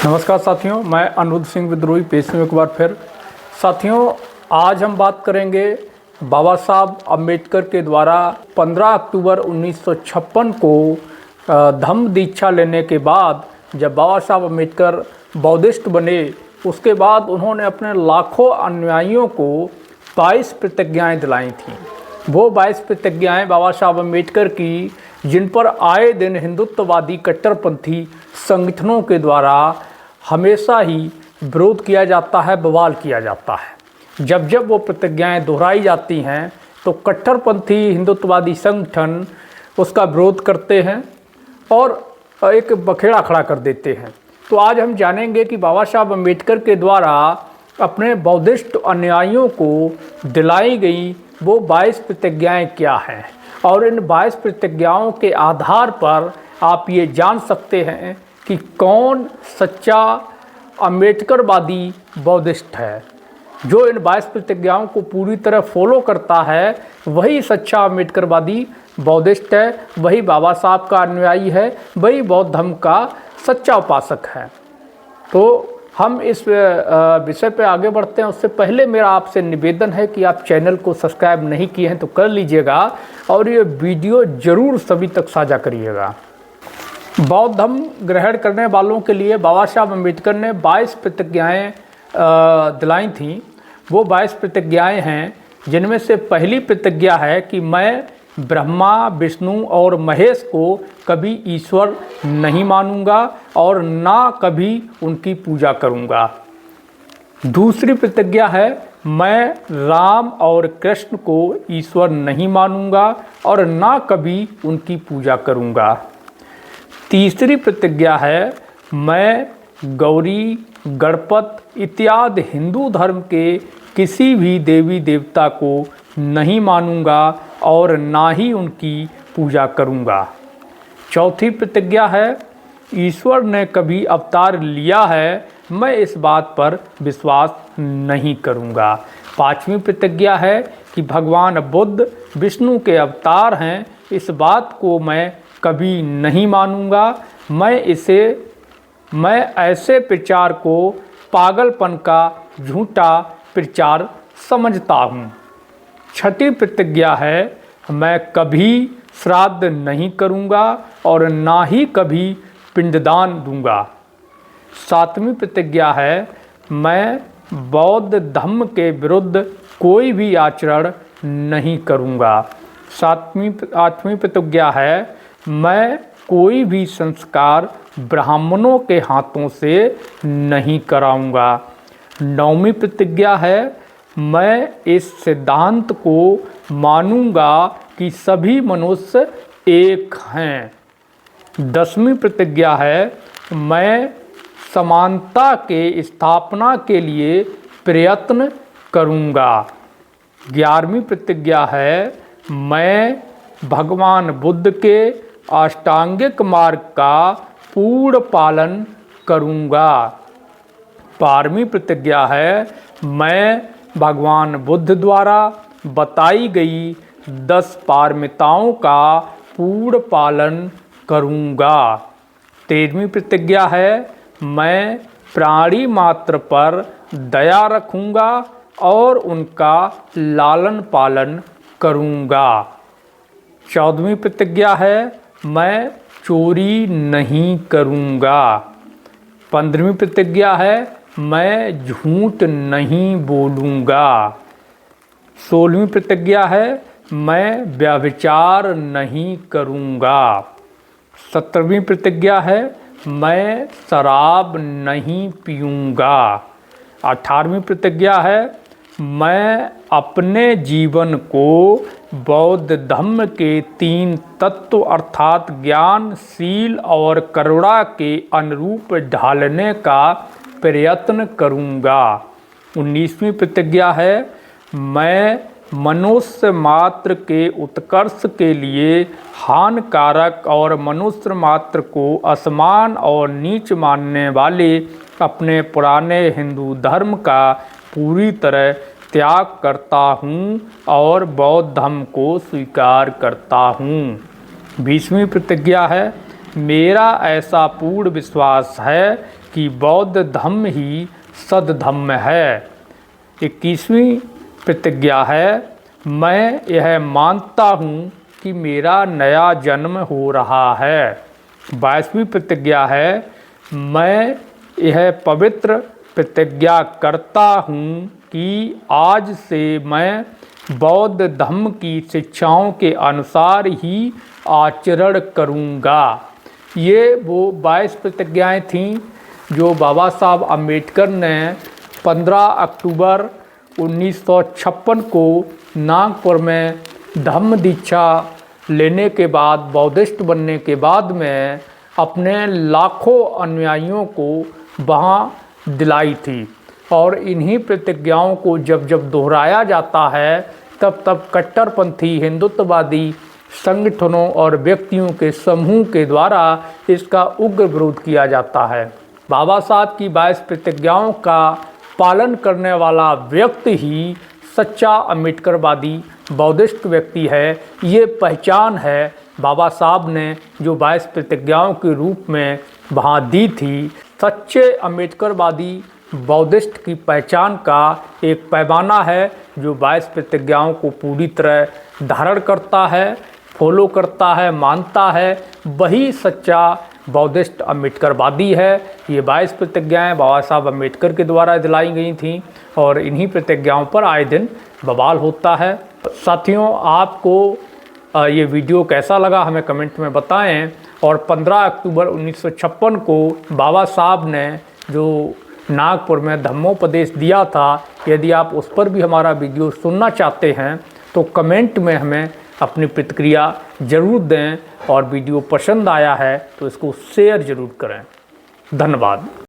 नमस्कार साथियों, मैं अनिरुद्ध सिंह विद्रोही पेश हूं एक बार फिर। साथियों, आज हम बात करेंगे बाबा साहब अम्बेडकर के द्वारा 15 अक्टूबर 1956 को धम्म दीक्षा लेने के बाद जब बाबा साहब अम्बेडकर बौद्धिस्ट बने, उसके बाद उन्होंने अपने लाखों अनुयायियों को 22 प्रतिज्ञाएं दिलाई थीं। वो 22 प्रतिज्ञाएं बाबा साहब अम्बेडकर की, जिन पर आए दिन हिंदुत्ववादी कट्टरपंथी संगठनों के द्वारा हमेशा ही विरोध किया जाता है, बवाल किया जाता है। जब जब वो प्रतिज्ञाएं दोहराई जाती हैं तो कट्टरपंथी हिंदुत्ववादी संगठन उसका विरोध करते हैं और एक बखेड़ा खड़ा कर देते हैं। तो आज हम जानेंगे कि बाबा साहब अम्बेडकर के द्वारा अपने बौद्धिस्ट अनुयायियों को दिलाई गई वो 22 प्रतिज्ञाएं क्या हैं, और इन 22 प्रतिज्ञाओं के आधार पर आप ये जान सकते हैं कि कौन सच्चा अम्बेडकरवादी बौद्धिस्ट है। जो इन 22 प्रतिज्ञाओं को पूरी तरह फॉलो करता है वही सच्चा अम्बेडकरवादी बौद्धिस्ट है, वही बाबा साहब का अनुयायी है, वही बौद्ध धर्म का सच्चा उपासक है। तो हम इस विषय पे आगे बढ़ते हैं, उससे पहले मेरा आपसे निवेदन है कि आप चैनल को सब्सक्राइब नहीं किए हैं तो कर लीजिएगा और ये वीडियो ज़रूर सभी तक साझा करिएगा। बौद्ध धर्म ग्रहण करने वालों के लिए बाबा साहब अम्बेडकर ने 22 प्रतिज्ञाएँ दिलाई थीं। वो 22 प्रतिज्ञाएँ हैं, जिनमें से पहली प्रतिज्ञा है कि मैं ब्रह्मा, विष्णु और महेश को कभी ईश्वर नहीं मानूंगा और ना कभी उनकी पूजा करूंगा। दूसरी प्रतिज्ञा है मैं राम और कृष्ण को ईश्वर नहीं मानूंगा और ना कभी उनकी पूजा करूंगा। तीसरी प्रतिज्ञा है मैं गौरी, गणपति इत्यादि हिंदू धर्म के किसी भी देवी देवता को नहीं मानूंगा और ना ही उनकी पूजा करूंगा। चौथी प्रतिज्ञा है ईश्वर ने कभी अवतार लिया है, मैं इस बात पर विश्वास नहीं करूंगा। पांचवी प्रतिज्ञा है कि भगवान बुद्ध विष्णु के अवतार हैं, इस बात को मैं कभी नहीं मानूंगा। मैं ऐसे प्रचार को पागलपन का झूठा प्रचार समझता हूँ। छठी प्रतिज्ञा है मैं कभी श्राद्ध नहीं करूँगा और ना ही कभी पिंडदान दूंगा। सातवीं प्रतिज्ञा है मैं बौद्ध धर्म के विरुद्ध कोई भी आचरण नहीं करूँगा। आठवीं प्रतिज्ञा है मैं कोई भी संस्कार ब्राह्मणों के हाथों से नहीं कराऊँगा। नौवीं प्रतिज्ञा है मैं इस सिद्धांत को मानूंगा कि सभी मनुष्य एक हैं। 10वीं प्रतिज्ञा है मैं समानता के स्थापना के लिए प्रयत्न करूंगा। 11वीं प्रतिज्ञा है मैं भगवान बुद्ध के अष्टांगिक मार्ग का पूर्ण पालन करूंगा। 12वीं प्रतिज्ञा है मैं भगवान बुद्ध द्वारा बताई गई 10 पारमिताओं का पूर्ण पालन करूंगा। 13वीं प्रतिज्ञा है मैं प्राणी मात्र पर दया रखूंगा और उनका लालन पालन करूंगा। 14वीं प्रतिज्ञा है मैं चोरी नहीं करूंगा। 15वीं प्रतिज्ञा है मैं झूठ नहीं बोलूँगा। 16वीं प्रतिज्ञा है मैं व्यभिचार नहीं करूँगा। 17वीं प्रतिज्ञा है मैं शराब नहीं पीऊँगा। 18वीं प्रतिज्ञा है मैं अपने जीवन को बौद्ध धर्म के 3 तत्व अर्थात ज्ञान, शील और करुणा के अनुरूप ढालने का प्रयत्न करूंगा। 19वीं प्रतिज्ञा है मैं मनुष्य मात्र के उत्कर्ष के लिए हानिकारक और मनुष्य मात्र को असमान और नीच मानने वाले अपने पुराने हिंदू धर्म का पूरी तरह त्याग करता हूँ और बौद्ध धर्म को स्वीकार करता हूँ। 20वीं प्रतिज्ञा है मेरा ऐसा पूर्ण विश्वास है कि बौद्ध धम्म ही सद्धम्म है। 21वीं प्रतिज्ञा है, मैं यह मानता हूँ कि मेरा नया जन्म हो रहा है। 22वीं प्रतिज्ञा है, मैं यह पवित्र प्रतिज्ञा करता हूँ कि आज से मैं बौद्ध धम्म की शिक्षाओं के अनुसार ही आचरण करूँगा। ये वो 22 प्रतिज्ञाएँ थीं जो बाबा साहब अम्बेडकर ने 15 अक्टूबर 1956 को नागपुर में धम्म दीक्षा लेने के बाद, बौद्धिस्ट बनने के बाद में अपने लाखों अनुयायियों को वहाँ दिलाई थी। और इन्हीं प्रतिज्ञाओं को जब जब दोहराया जाता है तब तब कट्टरपंथी हिंदुत्ववादी संगठनों और व्यक्तियों के समूह के द्वारा इसका उग्र विरोध किया जाता है। बाबा साहब की 22 प्रतिज्ञाओं का पालन करने वाला व्यक्ति ही सच्चा अम्बेडकरवादी बौद्धिस्ट व्यक्ति है। ये पहचान है बाबा साहब ने जो 22 प्रतिज्ञाओं के रूप में वहाँ दी थी। सच्चे अम्बेडकरवादी बौद्धिस्ट की पहचान का एक पैमाना है जो 22 प्रतिज्ञाओं को पूरी तरह धारण करता है, फॉलो करता है, मानता है, वही सच्चा बौद्धिस्ट अम्बेडकरवादी है। ये 22 प्रतिज्ञाएं बाबा साहब अम्बेडकर के द्वारा दिलाई गई थीं और इन्हीं प्रतिज्ञाओं पर आए दिन बवाल होता है। साथियों, आपको ये वीडियो कैसा लगा हमें कमेंट में बताएं। और 15 अक्टूबर 1956 को बाबा साहब ने जो नागपुर में धम्मोपदेश दिया था, यदि आप उस पर भी हमारा वीडियो सुनना चाहते हैं तो कमेंट में हमें अपनी प्रतिक्रिया ज़रूर दें। और वीडियो पसंद आया है तो इसको शेयर ज़रूर करें। धन्यवाद।